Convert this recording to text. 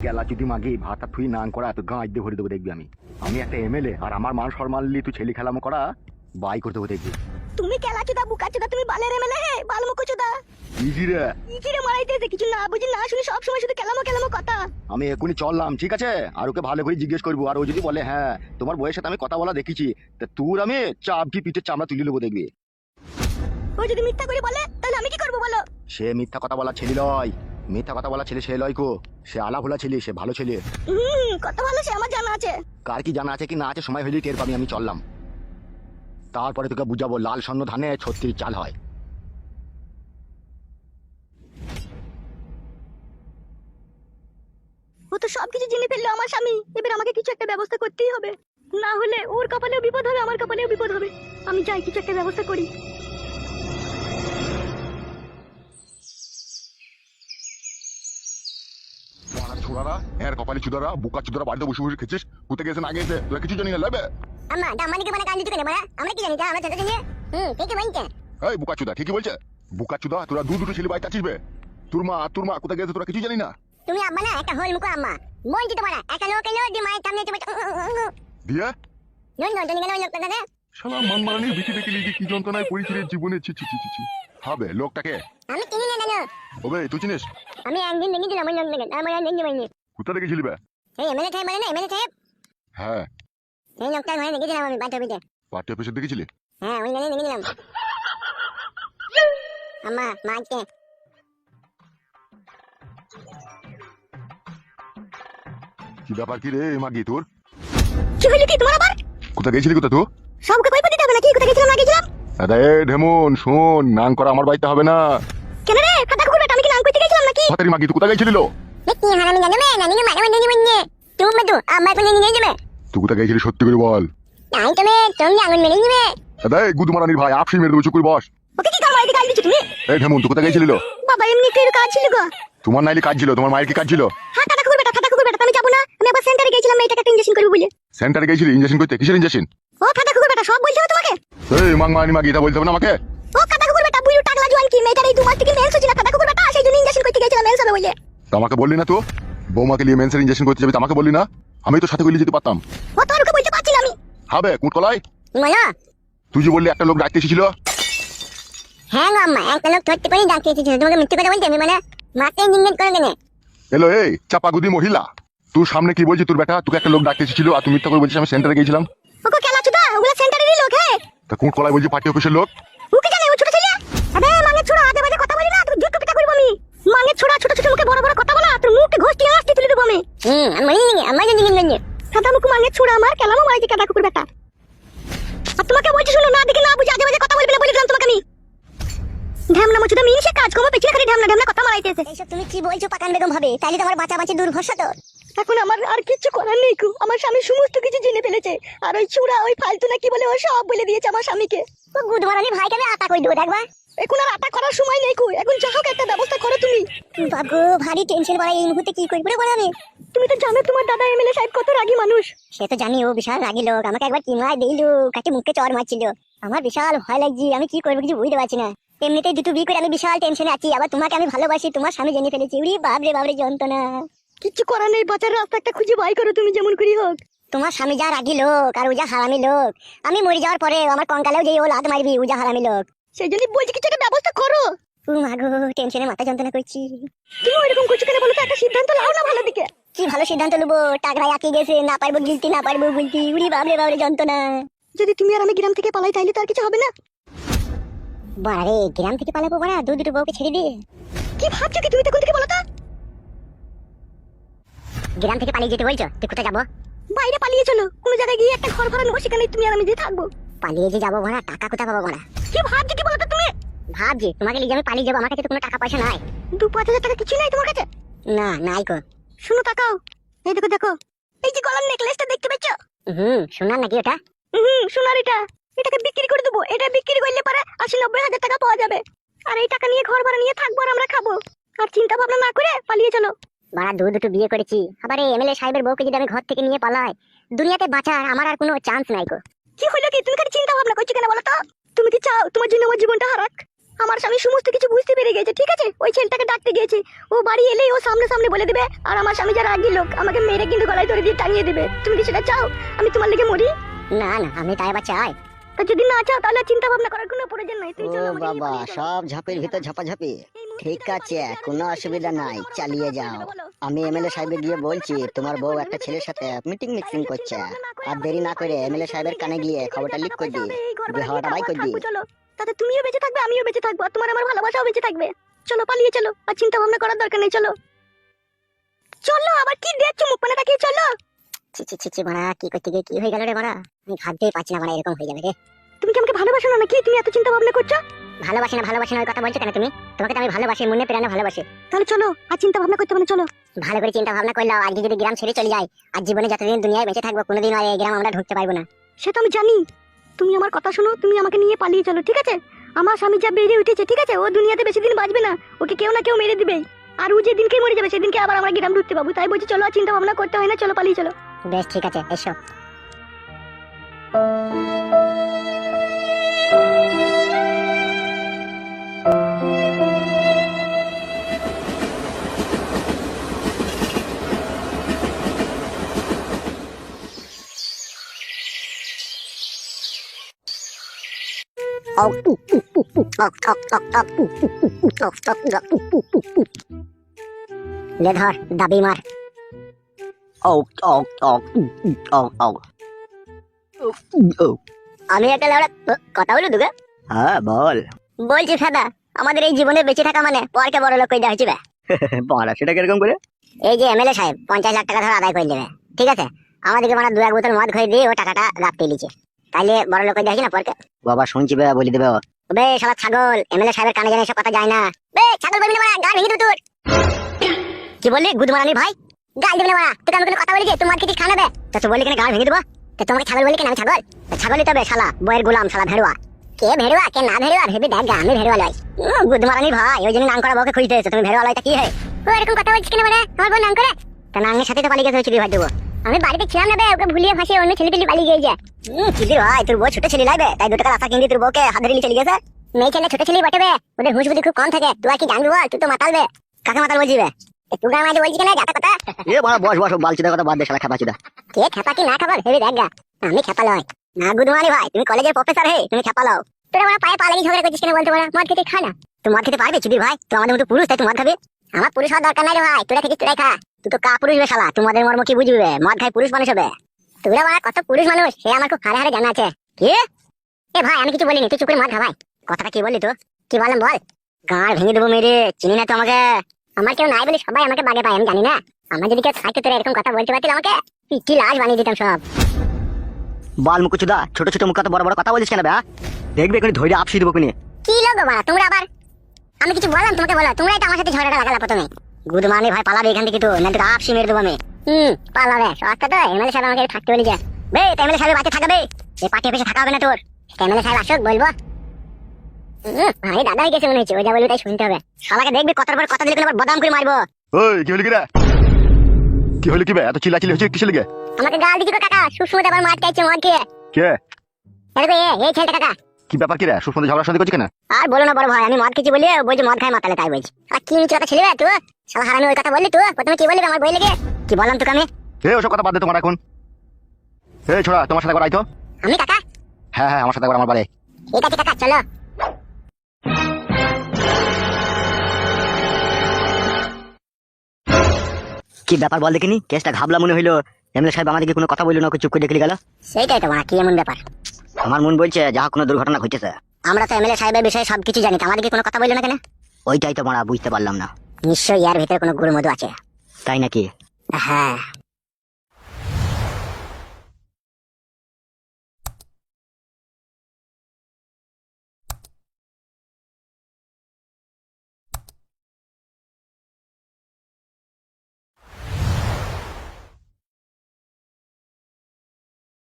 গেলা যদি মাগি ভাতটা থুই নাং করা এত গাঁ দিয়ে ভরে দেবো দেখবি আমি আমি একটা এমএলএ আর আমার মান সম্মান নিয়ে তুই ছেলে খেলামো করা বাই করতে দেবো দেখবি। তুমি কেলা চুদা বুকা চুদা তুমি বালের এমএলএ হে বালমুখ চুদা ইজিরে ইজিরে মারাইতেছে কিছু না বুঝি না শুনি সব সময় শুধু কেলামো কেলামো কথা। আমি এখনই চললাম ঠিক আছে আর ওকে ভালো করে জিজ্ঞেস করবো আর ও যদি বলে হ্যাঁ তোমার বউয়ের সাথে আমি কথা বলা দেখেছি তা তোর আমি চাপটি পিঠের চামড়া তুলে নেবো দেখবি। ও যদি মিথ্যা করে বলে তাহলে আমি কি করবো বলো? সে মিথ্যা কথা বলা ছেলে লয়, মিথ্যা কথা বলা ছেলে সে লয় কো, সে আলা ভোলা ছেলে, সে ভালো ছেলে। কত ভালো সে আমার জানা আছে। কার কি জানা আছে কি না আছে সময় হলেই টের পাবি। আমি চললাম, তারপরে তোকে বুঝাবো লাল স্বর্ণ ধানে 36 চাল হয়। ও তো সবকিছু জেনে ফেললো আমার স্বামী, এবার আমাকে কিছু একটা ব্যবস্থা করতেই হবে, না হলে ওর কপালেও বিপদ হবে আমার কপালেও বিপদ হবে। আমি যাই কিছু একটা ব্যবস্থা করি। ছোড়ারা এর কপালি চুদারা বুকা চুদারা বাড়িতে বসে বসে খেছিস, কোথায় গেছে না গেছে তোরা কিছু জানি না লাগবে। আম্মা দামানিকে মানে কান্দি কেন মারা আমরা কি জানি যা আমরা জানি ঠিকই বলছে। এই বুকা চুদা ঠিকই বলছে, বুকা চুদা তোরা দুটো ছেলে বাড়িতে আছিস বে, তোর মা কোথায় গেছে তোরা কিছু জানি না। তুমি আম্মা না একটা হল মুখো আম্মা বলছি তো মারা একটা লোক এলো দি মায়ের সামনে দিয়ে নন নন তুমি কেন ওই লোকটা দাদা শালা মান মারানির বিটি দেখে লিখে কি যন্ত্রণায় পড়েছি রে জীবনে। ছি ছি ছি ছি হবে লোকটাকে আমি চিনি না জানো। ওবে তুই চিনিস? আমি একদিন দেখেছিলাম ওই লোকটাকে আমার আর দেখতে পাইনি। কোথা থেকে ছিলি বে? এই এমএলএ সাহেব মানে না এমএলএ সাহেব, হ্যাঁ এই লোকটা মানে দেখেছিলাম আমি বাচ্চা পিঠে। পার্টি অফিসে দেখেছিলি? হ্যাঁ ওই গানে দেখেছিলাম। আম্মা মাকে কি ব্যাপার কি রে মাগি তোর? কি হইলো কি তোমার আবার? কোথা গেছিলি কোথা তুই? সবকে কই দিতে হবে নাকি কোথা গেছিলাম না গেছিলাম? আরে ঢেমন শোন, নাং করা আমার বাড়িতে হবে না। কেন রে খাতা কুকুর বেটা আমি কি নাম কইতে গেছিলাম নাকি? ফাতারি মাগি তুই কোথা গেছিলি লো? দেখি হারামি জানো মে নানি মারা মানে নিবনে তুমি মধু আমার কোনে নিয়ে যাবে। তুই কোথা গেছিলি সত্যি করে বল। নাই তুমি আঙুল মেরে নিবে। আরে গুদু মারানির ভাই আপসি মেরে দেবো, চুপ করে বস। ওকে কি কাম আইতে গাল দিছো তুমি? এই ঢেমন তুই কোথা গেছিলি লো? বাবা এমনি কি কাজ ছিল গো? তোমার নাইলে কাজ ছিল, তোমার মায়ের কি কাজ ছিল? হ্যাঁ খাতা কুকুর বেটা আমি যাব না, আমি একবার সেন্টারে গেছিলাম মেয়েটাকে একটা ইনজেকশন করব বলে। সেন্টারে গেছিলি ইনজেকশন করতে? কিসের ইনজেকশন? ও খাতা কুকুর বেটা সব বলতে হবে তোমাকে? এই মাংমানি মাগি এটা বলতে হবে না আমাকে। ও খাতা কুকুর বেটা বুইরু টাকলা জোয়ান কি মেয়েটার এই 2 মাস থেকে মেন্স হচ্ছে না খাতা কুকুর বেটা সেই জন্য ইনজেকশন করতে গেছিলাম মেন্স হবে বলে। তো আমাকে বললি না তো বৌমাকে নিয়ে মেন্সের ইনজেকশন করতে যাবি, তো আমাকে বললি না? আমি তো সাথে করে যেতে পারতাম। ও তোর ওকে বলতে পারছি না আমি। হবে কুটকলাই মালা তুই যে বললি একটা লোক ডাকতে এসেছিল। হ্যাঁ গো আম্মা একটা লোক ধরতে পারি ডাকতে এসেছিল, তোমাকে মিথ্যে কথা বলতে আমি মানে মাকে ইঞ্জিনিয়ার করে দেনে। এলো এই চাপাগুদি মহিলা, তোর সামনে কি বলছি তোর বেটা তোকে একটা লোক ডাকতে এসেছিল আর তুই মিথ্যা করে বলছিস আমি সেন্টারে গেছিলাম। ওকে কেলা চুদা ওগুলা সেন্টারেরই লোক হে। তা কুটকলাই বলছি পার্টি অফিসের লোক। ওকে জানে ও ছোট ছেলে। আবে মাঙ্গে ছোড়া আজে বাজে কথা বলি না তুই জুট পিটা করব আমি। মাঙ্গে ছোড়া ছোট ছোট মুখে বড় বড় কথা বলা তোর মুখে ঘষটি আসতে তুলে দেব আমি। আমি মানি নি আমার জানি নি সাদা মুখ মাঙ্গে ছোড়া আমার কেলামো মাইকে কাটা কুকুর বেটা। আর তোমাকে বলছি শুনো না দেখি না বুঝে আজে বাজে কথা বলবি না বলে দিলাম তোমাকে আমি। ঢ্যামনা মুচুদা মিনসে কাজ কম পেছনে খালি ঢ্যামনা কথা মারাইতেছে। এইসব তুমি কি বলছো পাকান বেগম ভাবে? তাইলে তো আমার বাঁচা দূর ভরসা তো। এখন আমার আর কিছু করার নেই কো, আমার স্বামী সমস্ত কিছু জেনে ফেলেছে আর ওই চূড়া ওই ফালতু না কি বলে ও সব বলে দিয়েছে আমার স্বামীকে। তো গুদমারানি ভাইকে আমি আটা কই দেব দেখবা। এখন আর আটা করার সময় নেই কো, এখন যা হোক একটা ব্যবস্থা করো তুমি। বাবু ভারী টেনশন বাড়াই এই মুহূর্তে কি করব রে বল আমি। তুমি তো জানো তোমার দাদা এমএলএ সাহেব কত রাগী মানুষ। সে তো জানি ও বিশাল রাগী লোক, আমাকে একবার কিমায় দিল কাটি মুখে চড় মারছিল, আমার বিশাল ভয় লাগছে আমি কি করব কিছু বুঝতে পারছি না। এমনিতেই দুটো বিয়ে করে আমি বিশাল টেনশনে আছি, আবার তোমাকে আমি ভালোবাসি তোমার স্বামী জেনে ফেলেছি। উরি বাবরে যন্ত্রণা। কিছু করার নেই, বাঁচার রাস্তা একটা খুঁজে বাই করো তুমি যেমন করি হোক। তোমার স্বামী যা রাগী লোক আর ও যা হারামি লোক, আমি মরে যাওয়ার পরে আমার কঙ্কালেও যে ও লাত মারবি ও যা হারামি লোক। সেই জন্যই বলছি কিছু একটা ব্যবস্থা করো। ও মাগো টেনশনে মাথা যন্ত্রণা করছি। তুমি ওইরকম করছো কেন বলো তো, একটা সিদ্ধান্ত নাও না ভালো দিকে। কি ভালো সিদ্ধান্ত নেবো? টাকরাই আটকে গেছে, না পারবো গিলতি না পারবো গুলতি, উরি বাবরে যন্ত্রণা। যদি তুমি আর আমি গ্রাম থেকে পালাই তাইলে তো আর কিছু হবে না। বাড়ে গ্রাম থেকে পালাবো বাড়া দুটো বউকে ছেড়ে দিয়ে? কি ভাবছো কি তুমি তখন থেকে বলো তো? গ্রাম থেকে পালিয়ে যেতে বলছো? তুই কোথায় যাবো? বাইরে পালিয়ে চলো, কোনো জায়গায় গিয়ে একটা ঘর ভাড়া নেবো, সেখানে তুমি আর আমি যে থাকবো। পালিয়ে যে যাবো ভাড়া, টাকা কোথায় পাবো ভাড়া? কি ভাবছো কি বলো তো তুমি? ভাবছি তোমাকে নিয়ে আমি পালিয়ে যাবো, আমার কাছে তো কোনো টাকা পয়সা নাই। 2-5 হাজার টাকা কিছু নাই তোমার কাছে? না নাই গো। শুনো তাকাও, এই দেখো এই যে গলার নেকলেসটা দেখতে পাচ্ছ? সোনার নাকি ওটা? সোনার এটা, এটাকে বিক্রি করে দেবো। এটা বিক্রি করলে পরে 80-90 হাজার টাকা পাওয়া যাবে, আর এই টাকা নিয়ে ঘর ভাড়া নিয়ে থাকবো আর আমরা খাবো। আর চিন্তা ভাবনা না করে পালিয়ে চলো। বাড়া দুটো বিয়ে করেছি, আবার এই এমএলএ সাহেবের বউকে যদি আমি ঘর থেকে নিয়ে পালাই, দুনিয়াতে বাঁচার আমার আর কোনো চান্স নাই গো। কি হলো কি তুমি খালি চিন্তা ভাবনা করছো কেন বলো তো? তুমি কি চাও তোমার জন্য আমার জীবনটা হারাক? আমার স্বামী সমস্ত কিছু বুঝতে পেরে গেছে, ঠিক আছে? ওই ছেলেটাকে ডাকতে গিয়েছে, ও বাড়ি এলেই ও সামনে সামনে বলে দেবে, আর আমার স্বামী যারা রাগী লোক আমাকে মেরে কিন্তু গলায় ধরে দিয়ে টাঙিয়ে দেবে। তুমি কি সেটা চাও আমি তোমার লেগে মরি? না না, আমি তাই বা চাই। তা যদি না চাও তাহলে চিন্তা ভাবনা করার কোনো প্রয়োজন নাই। তুই ও চল আমাকে নিয়ে বাবা, পালিয়ে চল। সব ঝাঁপের ভিতর ঝাপাঝাপি। এই মুহূর্তে ঠিক যেটা আছে, করার কোনো অসুবিধা নাই, চালিয়ে যাও। বলো। আমি এমএলএ সাহেবে গিয়ে বলছি তোমার বউ একটা ছেলের সাথে মিটিং মিক্সিং করছে। আর দেরি না করে এমএলএ সাহেবের কানে গিয়ে খবরটা লিক করে দি, বিহাওয়াটা বাই করে দি। চলো, তাতে তুমিও বেঁচে থাকবে, আমিও বেঁচে থাকবো, আর তোমার আমার ভালোবাসাও বেঁচে থাকবে। চলো পালিয়ে চলো, আর চিন্তা ভাবনা করার দরকার নেই। চলো চলো, আবার কি দেখছো মুখ পানে তাকিয়ে? চলো। ছি ছি ছি ছি, মারা কি করতে গিয়ে কি হয়ে গেল রে মারা, আমি ভাবতেই পারছি না মারা এরকম হয়ে যাবে রে। তুমি কি আমাকে ভালোবাসো না নাকি? তুমি এত চিন্তা ভাবনা করছো? ভালোবাসি না ভালোবাসি না ওই কথা বলছো কেন তুমি? তোমাকে তো আমি ভালোবাসি, মনে প্রাণে ভালোবাসি। তাহলে চলো, আর চিন্তা ভাবনা করতে হবে না। চলো ভালো করে চিন্তা ভাবনা করলাম, আজকে যদি গ্রাম ছেড়ে চলে যাই, আর জীবনে যতদিন দুনিয়ায় বেঁচে থাকবো কোনোদিন আর এই গ্রাম আমরা ঢুকতে পারবো না। সে তো আমি জানি। তুমি আমার কথা শোনো, তুমি আমাকে নিয়ে পালিয়ে চলো, ঠিক আছে? আমার স্বামী যা বেড়ে উঠেছে, ঠিক আছে? ও দুনিয়াতে বেশি দিন বাঁচবে না, ওকে কেউ না কেউ মেরে দিবে। আর ও যেদিনকে মরে যাবে সেদিনকে আবার আমরা গ্রাম ঢুকতে পাবো। তাই বলছি চলো, আর চিন্তা ভাবনা করতে হয় না। চলো পালিয়ে চলো। বেশ ঠিক আছে, এসো। লে ধর, দাবি মার। আমি একটা লেওড়া কথা বলি তোকে। হ্যাঁ বল। বলছি ফেদা, আমাদের এই জীবনে বেঁচে থাকা মানে পরকে বড় লোক করে দেওয়া হচ্ছে। বাড়া সেটা কিরকম করে? এই যে এমএলএ সাহেব 50 লাখ টাকা ধর আদায় করে দেবে, ঠিক আছে? আমাদেরকে মানে 2 এক বোতল মদ খাই দিয়ে ও টাকাটা রাখতে লিছে, তাইলে বড় লোক করে দেওয়া হচ্ছে না পরকে। বাবা শুনছি বে, বলি দেবে ও। বে শালা ছাগল, এমএলএ সাহেবের কানে জানে এসব কথা যায় না। বে ছাগল বলবি না, গা ভেঙে দেব তোর। কি বললি গুদ মারানি ভাই? গাল দিবি না বাড়া, তোকে আমি কোনো কথা বলি যে তোমার কিছু খানা দে? তা তুই বললি কেন গা ভেঙে দেবো? তো তোমাকে ছাগল বলি কেন? আমি ছাগল? ছাগলই তবে শালা, বইয়ের গোলাম শালা, ভেড়ুয়া। কে ভেড়ুয়া কে না ভেড়ুয়া ভেবে দেখ গা, আমি ভেড়ুয়া লই। গুদ মারানি ভাই, ওই জন্য নাম করা বউকে খুঁজতে এসেছো তুমি, ভেড়ুয়া লইটা কি হয়? ও এরকম কথা বলছিস কেন মানে? আমার বউ নাম করে তা নাঙ্গের সাথে তো পালিয়ে গেছে, চুরি ভাই দেবো। আমি বাড়িতে ছিলাম না বে, ওকে ভুলিয়ে ফাঁসিয়ে অন্য ছেলে পেলে পালিয়ে গিয়েছে। চিলি ভাই, তোর বউ ছোট ছেলে লাগবে, তাই 2 টাকার আশা কিনবি, তোর বউকে হাত ধরে নিয়ে চলে গেছে। মেয়ে ছেলে ছোট ছেলেই বটে বে, ওদের হুঁশ বুদ্ধি খুব কম থাকে। তুই আর কি জানবি বল? তুই তো মাতাল বে। কাকে মাতাল বলছি বে? তুই গায়ে মাঝে বলছি কেন যাতা কথা? এ বাড়া বস বস, বালচিদের কথা বাদ দে, শালা খেপাচিদা। কে খেপা কি না খাবার হেবি দেখ গা। আমি খেপা লয় না গুদমানি ভাই, তুমি কলেজের প্রফেসর হে, তুমি খেপা লও। তোরা বড় পায়ে পা লাগি ঝগড়া করছিস কেন বলতে? বড় মদ খেতে খা না। তুই মদ খেতে পারবি চুদি ভাই? তুই আমাদের মতো পুরুষ, তাই তুই মদ খাবি? আমার পুরুষ হওয়ার দরকার নাই রে ভাই, তোরা খেতে তোরাই খা। তুই তো কা পুরুষ বে শালা, তোমাদের মর্ম কি বুঝবি বে? মদ খাই পুরুষ মানুষ হবে? তোরা বড় কত পুরুষ মানুষ সে আমার খুব হারে হারে জানা আছে। কি এ ভাই, আমি কিছু বলিনি, তুই চুপ করে মদ খা ভাই। কথাটা কি বললি তো? কি বললাম বল? গাঁড় ভেঙে দেবো মেরে, চিনি না তো আমাকে? আমার কেউ নাই বলে সবাই আমাকে বাগে পায়, আমি জানি না? আমার যদি কেউ থাকতো তোরা এরকম কথা বলতে পারতিল আমাকে? পিটি লাশ বানিয়ে দিতাম সব। বাল মুকুচুদা, ছোট ছোট মুখ বড় বড় কথা বলিস কেন বে? দেখবি এখানে ধৈর্য আপসি দেবো কিনে। কি লোক বাড়া তোমরা আবার? আমি কিছু বললাম তোমাকে? বলো তোমরাই তো আমার সাথে ঝগড়াটা লাগালা প্রথমে। গুদমানি ভাই পালাবে এখান থেকে, তো না তো আপসি মেরে দেবো আমি। পালাবে সস্তা তো। এমএলএ সাহেব আমাকে থাকতে বলি যে বে, এমএলএ সাহেব বাড়িতে থাকবে, এই পার্টি অফিসে থাকা হবে না তোর। এমএলএ সাহেব আসুক বলবো। ভাই দাদা হয়ে গেছে মনে হচ্ছে, ওই যা বলবি তাই শুনতে হবে। শালাকে দেখবি কথার পর কথা দিলে কিন্তু আবার বদাম করে মারবো। ওই কি হলি কি রে? কি হলি কি বে? এত চিল্লাচিল্লি হচ্ছে কিসের লিগে? আমাকে গাল দিচ্ছি তো কাকা, সুস্মতে আবার মার চাইছে মদ খেয়ে। কে? দেখো এই ছেলেটা কাকা। কি ব্যাপার কি রে? সুস্মতে ঝগড়া শান্তি করছিস কেন? আর বলো না বড় ভাই, আমি মদ খেয়েছি বলি বলছি মদ খাই মাতালে, তাই বলছি। আর কি নিচে কথা ছেলে রে তুই? শালা হারামি ওই কথা বললি তুই? প্রথমে কি বললি আমার বই লেগে? কি বললাম তোকে আমি? এ ওসব কথা বাদ দে তোমার এখন। এই ছোড়া, তোমার সাথে একবার আইতো। আমি কাকা? হ্যাঁ হ্যাঁ, আমার সাথে একবার আমার বাড়ি। ঠিক আছে কাকা, চলো। কি ব্যাপার বল দেখিনি? কেসটা ঘাবলা মনে হইলো। এমএলএ সাহেব আমাদেরকে কোনো কথা বললো না, ওকে চুপ করে দেখে গেল। সেইটাই তো মানে কি এমন ব্যাপার? আমার মন বলছে যা কোনো দুর্ঘটনা ঘটেছে। আমরা তো এমএলএ সাহেবের বিষয়ে সবকিছু জানি, তো আমাদেরকে কোনো কথা বললো না কেন? ওইটাই তো মারা বুঝতে পারলাম না। নিশ্চয়ই এর ভিতরে কোনো গুরু মধু আছে। তাই নাকি? হ্যাঁ।